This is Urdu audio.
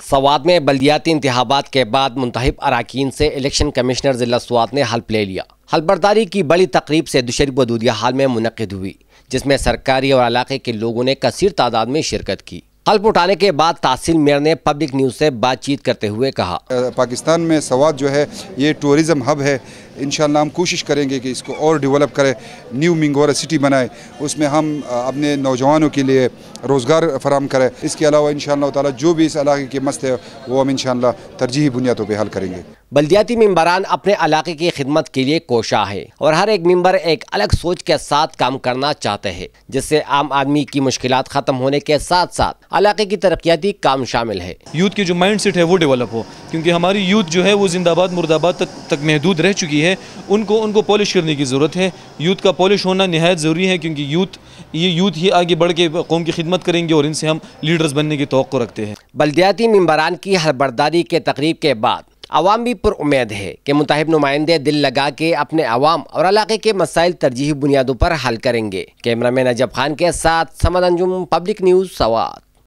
سوات میں بلدیاتی انتخابات کے بعد منتخب اراکین سے الیکشن کمشنر ضلع سوات نے حلف لے لیا۔ حلف برداری کی بڑی تقریب سے دوشریف ودودیہ ہال میں منعقد ہوئی، جس میں سرکاری اور علاقے کے لوگوں نے کثیر تعداد میں شرکت کی۔ حلف اٹھانے کے بعد تحصیل میئر نے پبلک نیوز سے بات چیت کرتے ہوئے کہا، پاکستان میں سوات جو ہے یہ ٹورزم ہب ہے، انشاءاللہ ہم کوشش کریں گے کہ اس کو اور ڈیولپ کریں، نیو منگورا سٹی بنائیں، اس میں ہم اپنے نوجوانوں کے لیے روزگار فراہم کریں۔ اس کے علاوہ انشاءاللہ تعالی جو بھی اس علاقے کے مسئلے وہ ہم انشاءاللہ ترجیحی بنیادوں پہ حل کریں گے۔ بلدیاتی ممبران اپنے علاقے کی خدمت کے لیے کوشاں ہے اور ہر ایک ممبر ایک الگ سوچ کے ساتھ کام کرنا چاہتے ہیں، جس سے عام آدمی کی مشکلات ختم ہونے کے ساتھ ساتھ علاقے کی ترقیاتی کام شامل ہے۔ یوتھ کی جو مائنڈ سیٹ ہے وہ ڈیولپ ہو، کیونکہ ہماری یوتھ جو ہے وہ زندہ آباد مرد آباد تک محدود رہ چکی ہے، ان کو پالش کرنے کی ضرورت ہے۔ یوتھ کا پالش ہونا نہایت ضروری ہے، کیونکہ یوتھ ہی آگے بڑھ کے قوم کی خدمت کریں گے اور ان سے ہم لیڈرز بننے کی توقع رکھتے ہیں۔ بلدیاتی ممبران کی حلف برداری کے تقریب کے بعد عوام بھی پر امید ہے کہ منتخب نمائندے دل لگا کے اپنے عوام اور علاقے کے مسائل ترجیحی بنیادوں پر حل کریں گے۔ کیمرہ مین نجب خان کے ساتھ سمد انجم، پبلک نیوز سوات۔